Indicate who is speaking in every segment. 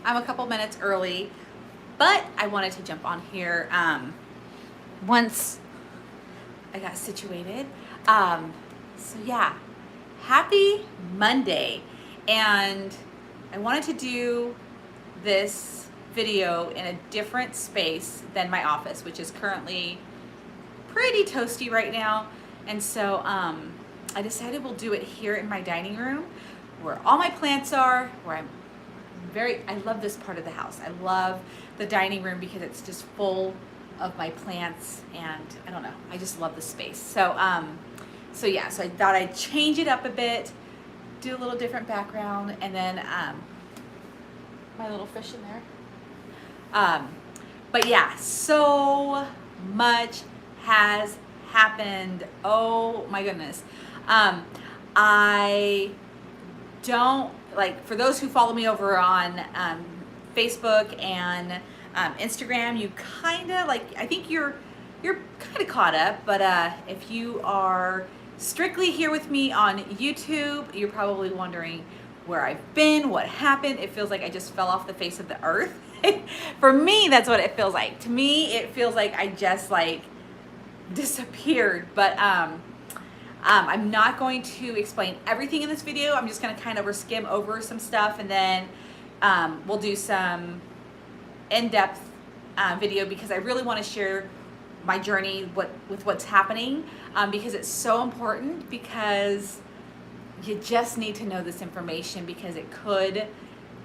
Speaker 1: I'm a couple minutes early, but I wanted to jump on here once I got situated. So yeah, happy Monday. And I wanted to do this video in a different space than my office, which is currently pretty toasty right now. And so I decided we'll do it here in my dining room where all my plants are, where I love this part of the house. I love the dining room because it's just full of my plants, and I don't know, I just love the space. So yeah, so I thought I'd change it up a bit, do a little different background, and then my little fish in there. But yeah, so much has happened. Oh my goodness. I don't, like, for those who follow me over on Facebook and Instagram, you kind of, like, I think you're kind of caught up, but if you are strictly here with me on YouTube, you're probably wondering where I've been, what happened. It feels like I just fell off the face of the earth. For me, that's what it feels like. To me, it feels like I just disappeared. But I'm not going to explain everything in this video. I'm just going to kind of skim over some stuff, and then we'll do some in-depth video, because I really want to share my journey with what's happening, because it's so important, because you just need to know this information, because it could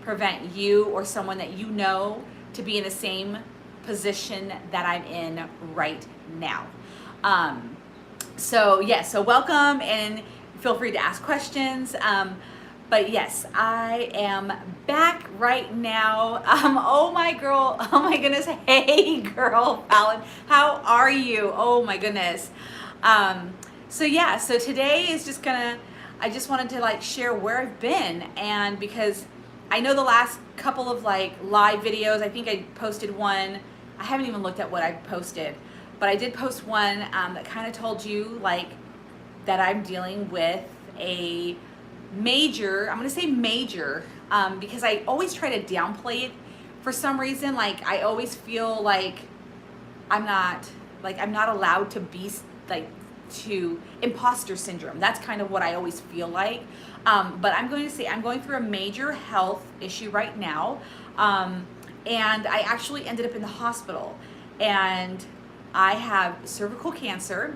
Speaker 1: prevent you or someone that you know to be in the same position that I'm in right now. So yes, so welcome, and feel free to ask questions. But yes, I am back right now. Oh my goodness. Hey girl, Fallon, how are you? Oh my goodness. So yeah, so today is I just wanted to share where I've been, and because I know the last couple of live videos, I think I posted one. I haven't even looked at what I posted, but I did post one that kind of told you that I'm dealing with a major, I'm gonna say major, because I always try to downplay it for some reason. I always feel like I'm not allowed to be to imposter syndrome. That's kind of what I always feel like. But I'm going to say I'm going through a major health issue right now. And I actually ended up in the hospital, and I have cervical cancer.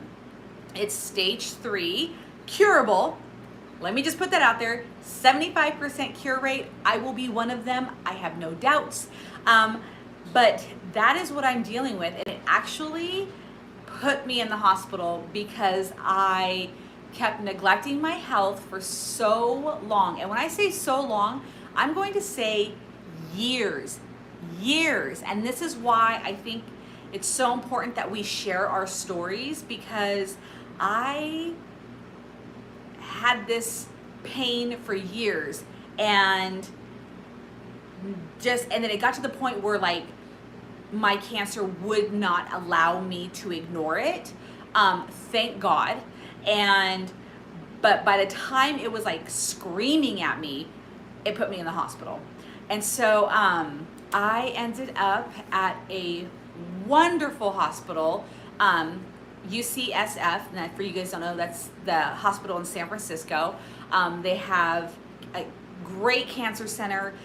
Speaker 1: It's stage 3, curable. Let me just put that out there. 75% cure rate. I will be one of them. I have no doubts. But that is what I'm dealing with. And it actually put me in the hospital because I kept neglecting my health for so long. And when I say so long, I'm going to say years. And this is why I think it's so important that we share our stories, because I had this pain for years, and then it got to the point where my cancer would not allow me to ignore it. Thank God. But by the time it was screaming at me, it put me in the hospital. And so I ended up at a wonderful hospital, UCSF. And for you guys don't know, that's the hospital in San Francisco. They have a great cancer center,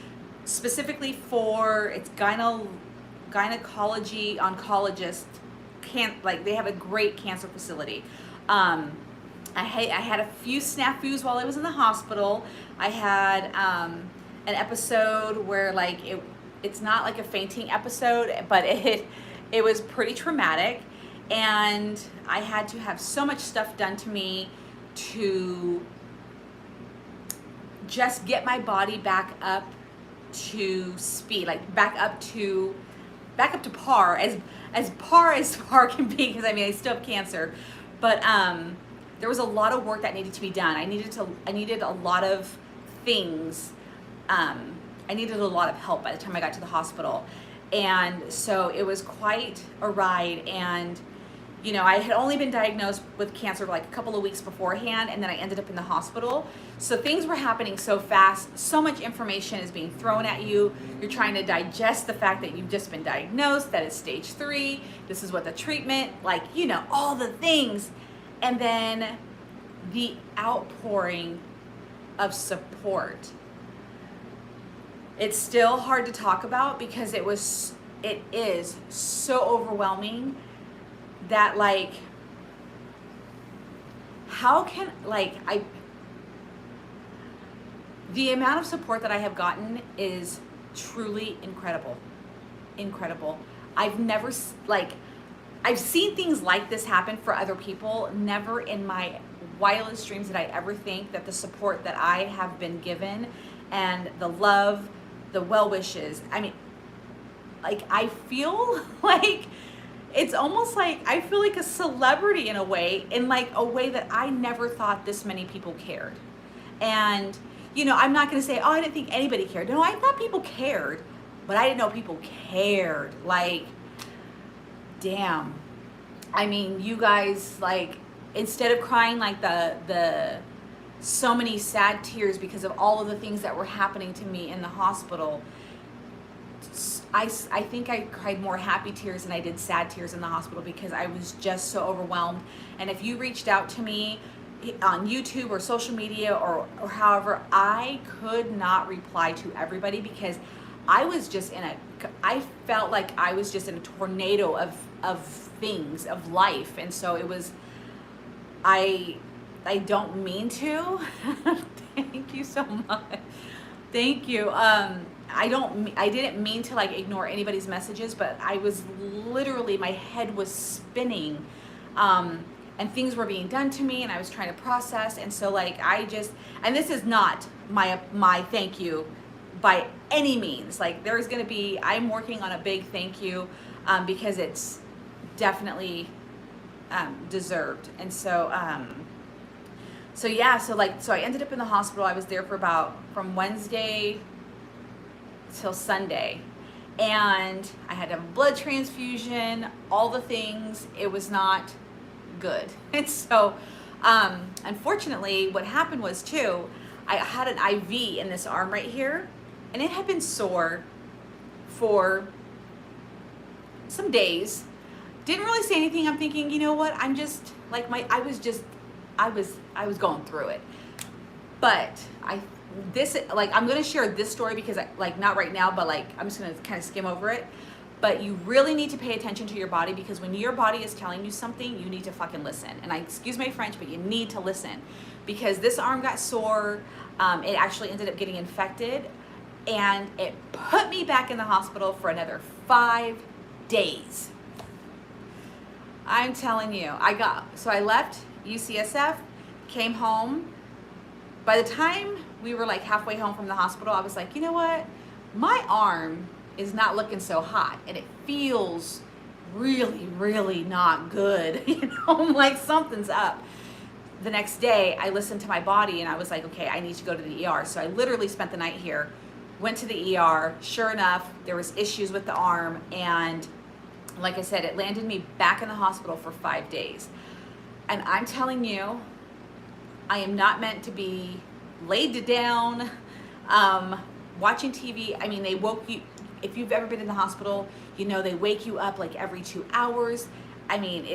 Speaker 1: specifically for its gynecology oncologists. They have a great cancer facility. I had a few snafus while I was in the hospital. I had an episode where it's not a fainting episode, but it was pretty traumatic, and I had to have so much stuff done to me to just get my body back up to speed, back up to par, as par can be, because I still have cancer, but there was a lot of work that needed to be done. I needed a lot of things. I needed a lot of help by the time I got to the hospital, and so it was quite a ride. And you know, I had only been diagnosed with cancer like a couple of weeks beforehand, and then I ended up in the hospital. So things were happening so fast. So much information is being thrown at you. You're trying to digest the fact that you've just been diagnosed, that it's stage 3. This is what the treatment, like, you know, all the things. And then the outpouring of support. It's still hard to talk about because it is so overwhelming that, like, how can, like, the amount of support that I have gotten is truly incredible. I've never, like, I've seen things like this happen for other people. Never in my wildest dreams did I ever think that the support that I have been given and the love, the well wishes, I mean, like, I feel like it's almost like I feel like a celebrity in a way that I never thought this many people cared. And, you know, I'm not going to say, oh, I didn't think anybody cared. No, I thought people cared, but I didn't know people cared. Like, damn. I mean, you guys, like, instead of crying like the so many sad tears because of all of the things that were happening to me in the hospital, I think I cried more happy tears than I did sad tears in the hospital because I was just so overwhelmed. And if you reached out to me on YouTube or social media or however, I could not reply to everybody because I was just I felt like I was just in a tornado of things, of life. And so it was, I don't mean to. Thank you so much. Thank you. I didn't mean to, like, ignore anybody's messages, but I was literally, my head was spinning, and things were being done to me and I was trying to process. And so, like, and this is not my thank you by any means. Like, I'm working on a big thank you, because it's definitely, deserved. And so, so I ended up in the hospital. I was there from Wednesday till Sunday, and I had to have a blood transfusion, all the things. It was not good. And so, unfortunately, what happened was too, I had an IV in this arm right here, and it had been sore for some days. Didn't really say anything. I'm thinking, you know what? I'm just like I was going through it. But I'm going to share this story because not right now, but like, I'm just going to kind of skim over it. But you really need to pay attention to your body, because when your body is telling you something, you need to fucking listen. And excuse my French, but you need to listen, because this arm got sore. It actually ended up getting infected, and it put me back in the hospital for another 5 days. I'm telling you, I left UCSF, came home. By the time we were like halfway home from the hospital, I was like, you know what? My arm is not looking so hot, and it feels really, really not good. You know, I'm like, something's up. The next day, I listened to my body, and I was like, okay, I need to go to the ER. So I literally spent the night here, went to the ER. Sure enough, there was issues with the arm, and like I said, it landed me back in the hospital for 5 days. And I'm telling you, I am not meant to be laid down, watching TV. I mean, they woke you, if you've ever been in the hospital, you know, they wake you up like every 2 hours. I mean,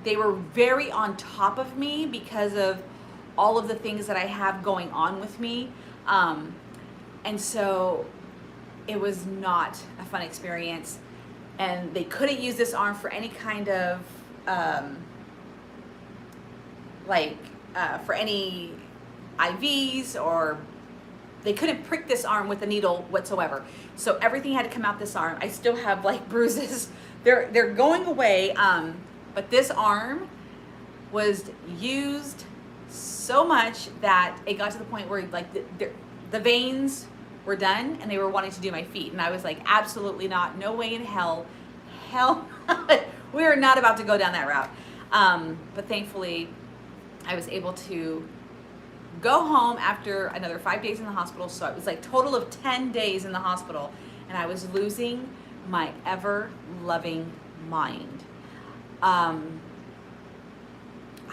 Speaker 1: they were very on top of me because of all of the things that I have going on with me. And so it was not a fun experience. And they couldn't use this arm for any kind of, for any IVs, or they couldn't prick this arm with a needle whatsoever. So everything had to come out this arm. I still have like bruises. They're going away. But this arm was used so much that it got to the point where like the veins were done, and they were wanting to do my feet. And I was like, absolutely not. No way in hell. We are not about to go down that route. But thankfully, I was able to go home after another 5 days in the hospital. So it was like total of 10 days in the hospital, and I was losing my ever loving mind. I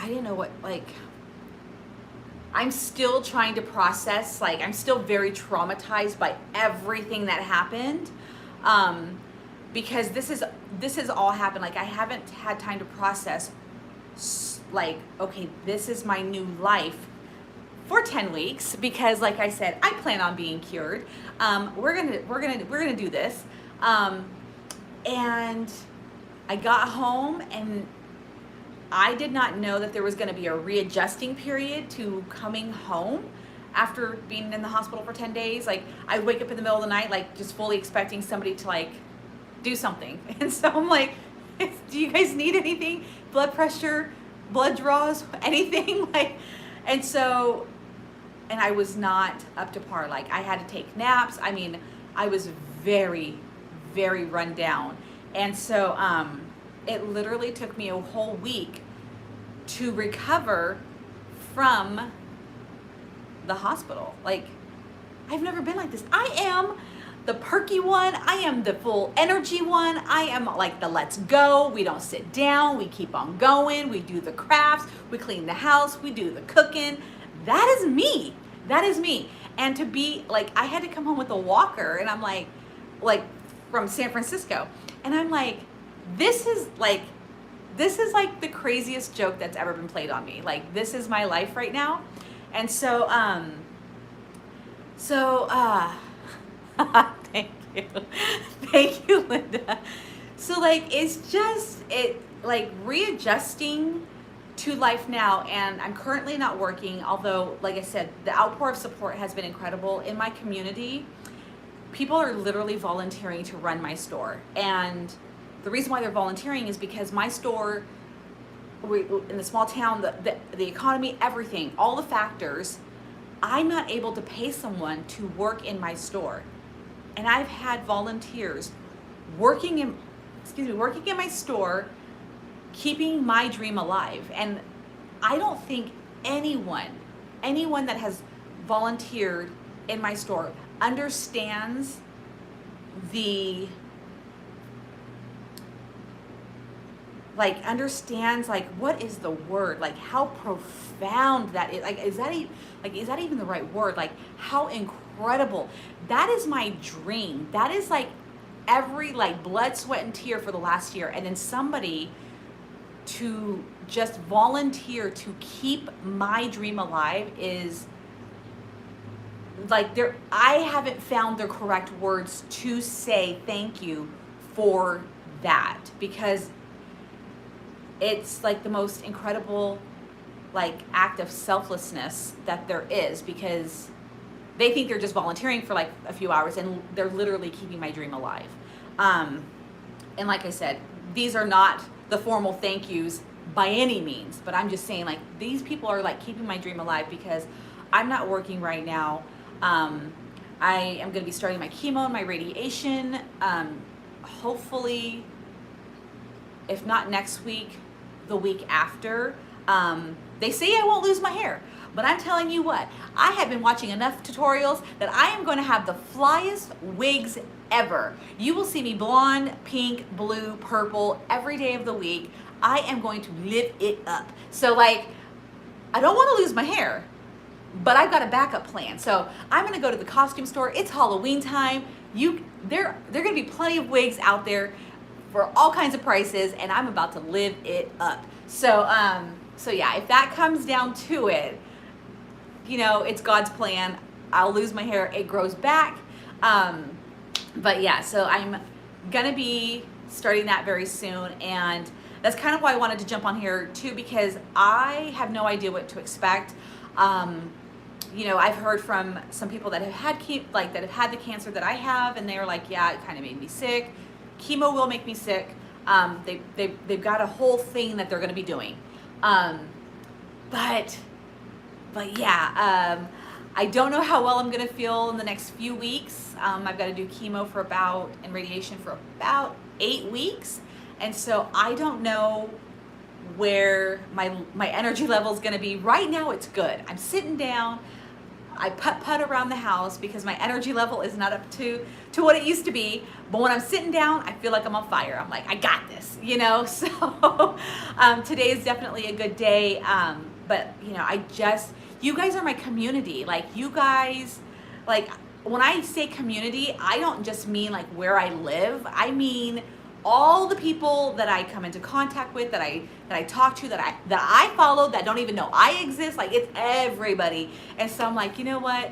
Speaker 1: didn't know what, like, I'm still trying to process, like, I'm still very traumatized by everything that happened. Because this has all happened. Like, I haven't had time to process, like, okay, this is my new life for 10 weeks, because like I said, I plan on being cured. We're gonna do this. And I got home, and I did not know that there was going to be a readjusting period to coming home after being in the hospital for 10 days. Like, I'd wake up in the middle of the night, like, just fully expecting somebody to, like, do something. And so I'm like, do you guys need anything? Blood pressure, blood draws, anything? Like, and so, and I was not up to par. Like, I had to take naps. I mean, I was very, very run down. And so, it literally took me a whole week to recover from the hospital. Like, I've never been like this. I am the perky one. I am the full energy one. I am like the let's go. We don't sit down. We keep on going. We do the crafts. We clean the house. We do the cooking. That is me. That is me. And to be like, I had to come home with a walker, and I'm like from San Francisco. And I'm like, this is like the craziest joke that's ever been played on me. Like, this is my life right now. And so, thank you. Thank you, Linda. So, like, it's just, like, readjusting to life now. And I'm currently not working, although, like I said, the outpour of support has been incredible in my community. People are literally volunteering to run my store. And the reason why they're volunteering is because my store, in the small town, the economy, everything, all the factors, I'm not able to pay someone to work in my store. And I've had volunteers working in my store, keeping my dream alive. And I don't think anyone that has volunteered in my store understands what is the word, like how profound that is. Like, is that even the right word? Like, how incredible. That is my dream. That is like every, like, blood, sweat, and tear for the last year. And then somebody to just volunteer to keep my dream alive is like, I haven't found the correct words to say thank you for that, because it's like the most incredible, like, act of selflessness that there is, because they think they're just volunteering for like a few hours, and they're literally keeping my dream alive. And like I said, these are not the formal thank yous by any means, but I'm just saying, like, these people are like keeping my dream alive, because I'm not working right now. I am going to be starting my chemo and my radiation, hopefully, if not next week, the week after. They say I won't lose my hair, but I'm telling you what, I have been watching enough tutorials that I am going to have the flyest wigs ever. You will see me blonde, pink, blue, purple every day of the week. I am going to live it up. So, like, I don't want to lose my hair, but I've got a backup plan. So I'm going to go to the costume store. It's Halloween time. There are going to be plenty of wigs out there for all kinds of prices, and I'm about to live it up. So yeah, if that comes down to it, you know, it's God's plan. I'll lose my hair, it grows back. But yeah, so I'm gonna be starting that very soon, and that's kind of why I wanted to jump on here too, because I have no idea what to expect. You know, I've heard from some people that have had that have had the cancer that I have, and they are like, yeah, it kind of made me sick. Chemo will make me sick. They've got a whole thing that they're going to be doing. But yeah, I don't know how well I'm going to feel in the next few weeks. I've got to do chemo and radiation for about 8 weeks. And so I don't know where my energy level is going to be. Right now it's good. I'm sitting down. I putt around the house because my energy level is not up to what it used to be. But when I'm sitting down, I feel like I'm on fire. I'm like, I got this, you know? So today is definitely a good day. But you know, you guys are my community. Like you guys, like when I say community, I don't just mean like where I live. I mean all the people that I come into contact with, that I talk to, that I follow, that don't even know I exist. Like it's everybody. And so I'm like, you know what?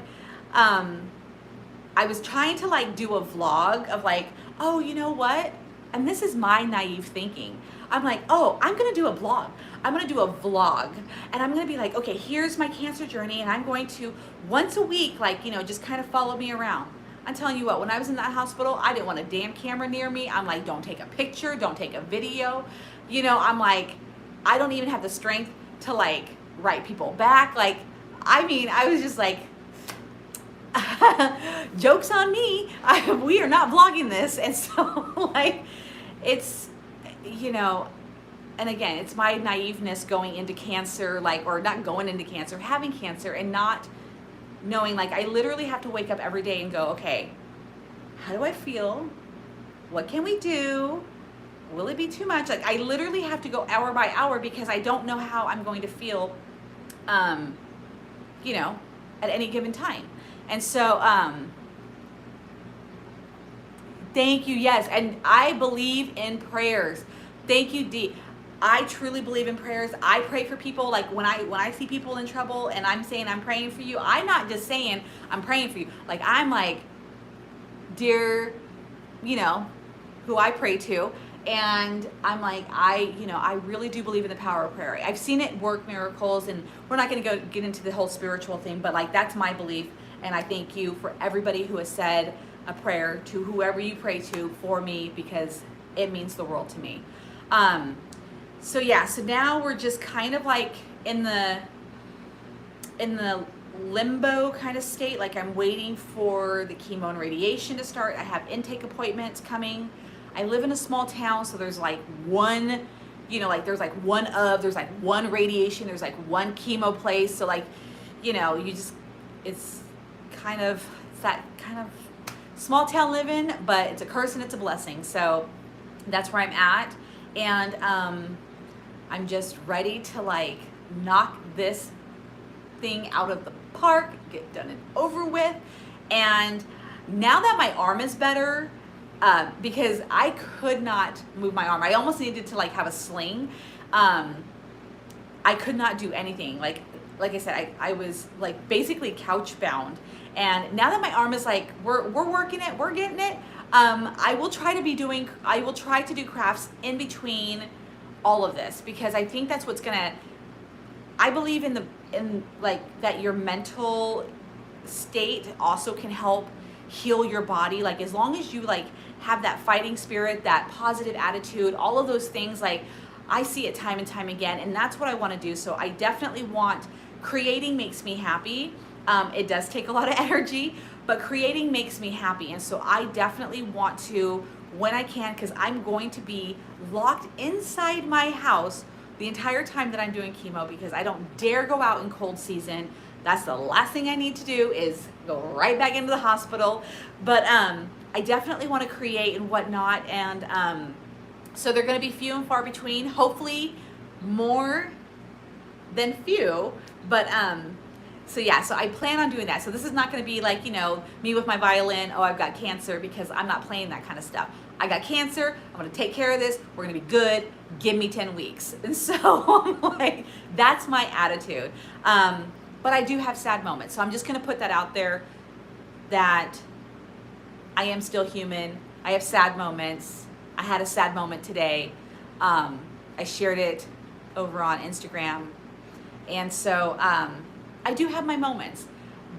Speaker 1: I was trying to like do a vlog of like, oh, you know what? And this is my naive thinking. I'm like, oh, I'm gonna do a blog. I'm gonna do a vlog, and I'm gonna be like, okay, here's my cancer journey, and I'm going to once a week, like, you know, just kind of follow me around. I'm telling you what, when I was in that hospital, I didn't want a damn camera near me. I'm like, don't take a picture, don't take a video. You know, I'm like, I don't even have the strength to like write people back. Like, I mean, I was just like, joke's on me. We are not vlogging this. And so like, it's, you know, and again, it's my naiveness going into cancer, like, or not going into cancer, having cancer, and not knowing, like, I literally have to wake up every day and go, okay, how do I feel? What can we do? Will it be too much? Like, I literally have to go hour by hour because I don't know how I'm going to feel, you know, at any given time. And so, thank you, yes, and I believe in prayers. Thank you, Dee. I truly believe in prayers. I pray for people. Like when I see people in trouble and I'm saying I'm praying for you, I'm not just saying I'm praying for you. Like I'm like, dear, you know, who I pray to. And I'm like, you know, I really do believe in the power of prayer. I've seen it work miracles, and we're not going to get into the whole spiritual thing, but like that's my belief. And I thank you for everybody who has said a prayer to whoever you pray to for me, because it means the world to me. So yeah, so now we're just kind of like in the limbo kind of state. Like I'm waiting for the chemo and radiation to start. I have intake appointments coming. I live in a small town, so there's like one, you know, like there's like there's like one radiation, there's like one chemo place. So like, you know, it's that kind of small town living, but it's a curse and it's a blessing. So that's where I'm at. And I'm just ready to like knock this thing out of the park, get done and over with. And now that my arm is better, because I could not move my arm, I almost needed to like have a sling. I could not do anything. Like I said, I was like basically couch bound. And now that my arm is like, we're working it, we're getting it. I will try to do crafts in between all of this, because I think that's what's gonna, I believe in like that your mental state also can help heal your body. Like as long as you like have that fighting spirit, that positive attitude, all of those things, like I see it time and time again, and that's what I want to do. So I definitely want, creating makes me happy. It does take a lot of energy, but creating makes me happy. And so I definitely want to, when I can, because I'm going to be locked inside my house the entire time that I'm doing chemo, because I don't dare go out in cold season. That's the last thing I need to do, is go right back into the hospital. But I definitely want to create and whatnot. And so they're going to be few and far between, hopefully more than few. But so yeah, so I plan on doing that. So this is not going to be like, you know, me with my violin, oh, I've got cancer, because I'm not playing that kind of stuff. I got cancer, I'm going to take care of this, we're going to be good, give me 10 weeks. And so I'm like, that's my attitude. But I do have sad moments. So I'm just going to put that out there, that I am still human. I have sad moments. I had a sad moment today. I shared it over on Instagram. And so I do have my moments,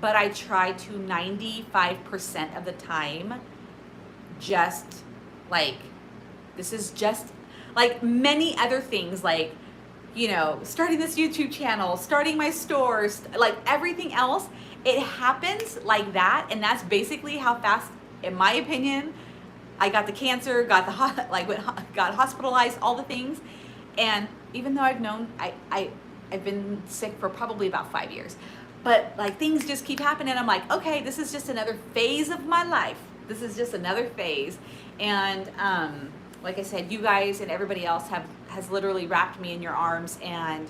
Speaker 1: but I try to 95% of the time just like, this is just like many other things, like, you know, starting this YouTube channel, starting my stores, like everything else, it happens like that. And that's basically how fast, in my opinion, I got the cancer, got got hospitalized, all the things. And even though I've known, I've been sick for probably about 5 years, but like things just keep happening. I'm like, okay, this is just another phase of my life. This is just another phase. And like I said, you guys and everybody else has literally wrapped me in your arms, and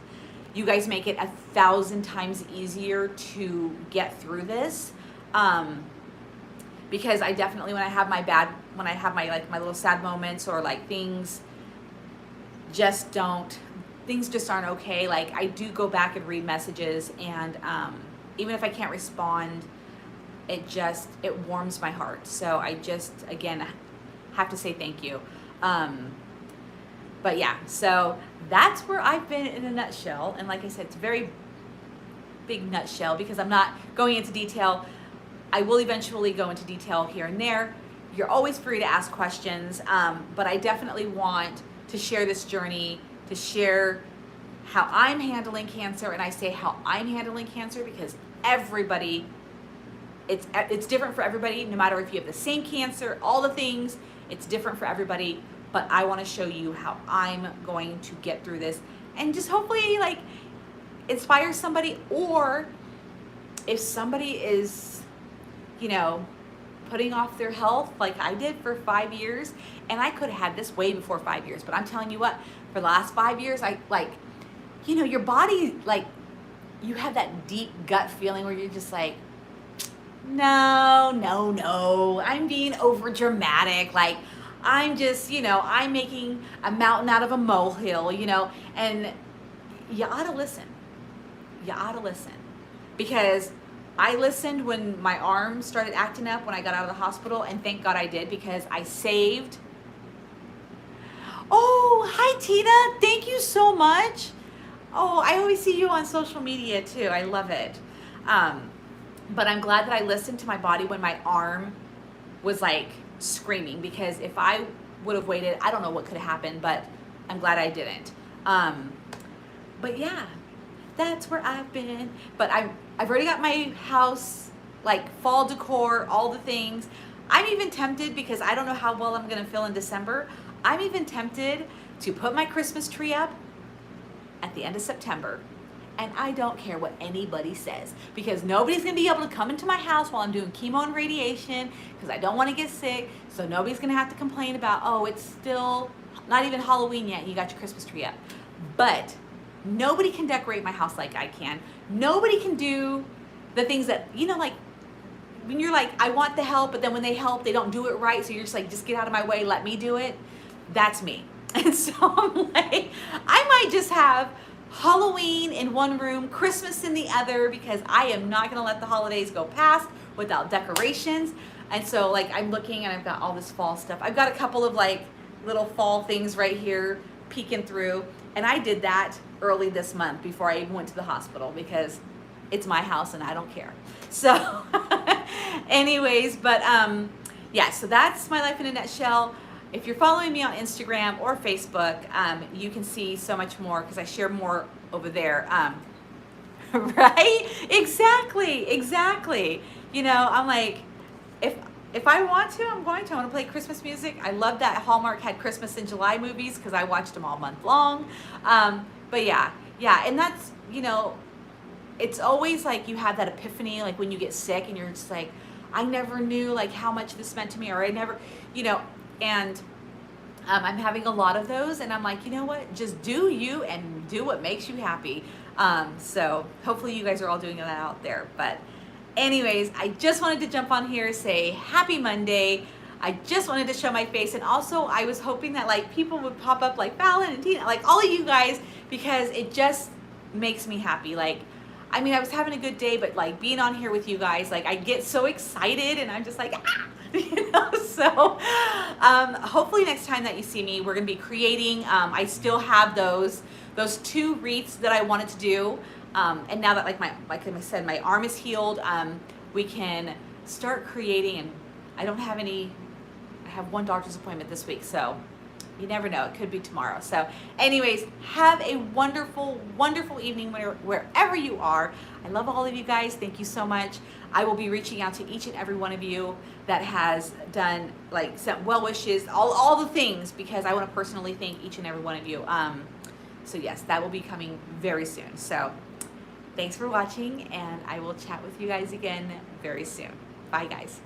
Speaker 1: you guys make it 1,000 times easier to get through this. Because I definitely, when I have my like my little sad moments, or like things just aren't okay, like I do go back and read messages, and even if I can't respond, it warms my heart. So I just, again, have to say thank you. But yeah, so that's where I've been in a nutshell. And like I said, it's a very big nutshell because I'm not going into detail. I will eventually go into detail here and there. You're always free to ask questions, but I definitely want to share this journey, to share how I'm handling cancer. And I say how I'm handling cancer because everybody, it's different for everybody, no matter if you have the same cancer, all the things, it's different for everybody. But I want to show you how I'm going to get through this, and just hopefully like inspire somebody, or if somebody is, you know, putting off their health like I did for 5 years, and I could have had this way before 5 years, but I'm telling you what, for the last 5 years, I like, you know, your body, like, you have that deep gut feeling where you're just like, no, I'm being over dramatic, like, I'm just, you know, I'm making a mountain out of a molehill, you know, and you ought to listen. You ought to listen. Because I listened when my arm started acting up when I got out of the hospital, and thank God I did, because I saved. Oh, hi Tina, thank you so much. Oh, I always see you on social media too. I love it. But I'm glad that I listened to my body when my arm was like screaming, because if I would have waited, I don't know what could have happened, but I'm glad I didn't. But yeah, that's where I've been. But I've already got my house, like fall decor, all the things. I'm even tempted, because I don't know how well I'm gonna feel in December, I'm even tempted to put my Christmas tree up at the end of September. And I don't care what anybody says, because nobody's gonna be able to come into my house while I'm doing chemo and radiation, because I don't want to get sick. So nobody's gonna have to complain about, oh, it's still not even Halloween yet, you got your Christmas tree up. But nobody can decorate my house like I can. Nobody can do the things that, you know, like when you're like, I want the help, but then when they help, they don't do it right. So you're just like, just get out of my way, let me do it. That's me. And so I'm like, I might just have Halloween in one room, Christmas in the other, because I am not gonna let the holidays go past without decorations. And so like I'm looking, and I've got all this fall stuff. I've got a couple of like little fall things right here peeking through. And I did that early this month before I even went to the hospital, because it's my house and I don't care. So anyways, but yeah, so that's my life in a nutshell. If you're following me on Instagram or Facebook, you can see so much more, because I share more over there. Right? Exactly. You know, I'm like, if I want to, I'm going to. I want to play Christmas music. I love that Hallmark had Christmas in July movies, because I watched them all month long. But yeah, and that's, you know, it's always like you have that epiphany, like when you get sick and you're just like, I never knew like how much this meant to me, or I never, you know, and I'm having a lot of those, and I'm like, you know what, just do you and do what makes you happy. So hopefully you guys are all doing that out there. But anyways, I just wanted to jump on here, say happy Monday. I just wanted to show my face, and also I was hoping that like people would pop up, like Fallon and Tina, like all of you guys, because it just makes me happy. Like, I mean, I was having a good day, but like being on here with you guys, like I get so excited, and I'm just like, ah! You know, so hopefully next time that you see me, we're gonna be creating. I still have those 2 wreaths that I wanted to do, and now that like I said, my arm is healed, we can start creating. And I don't have any. I have one doctor's appointment this week, so you never know, it could be tomorrow. So anyways, have a wonderful evening wherever you are. I love all of you guys. Thank you so much. I will be reaching out to each and every one of you that has done, like, sent well wishes, all the things, because I want to personally thank each and every one of you. So yes, that will be coming very soon. So Thanks for watching, and I will chat with you guys again very soon. Bye, guys.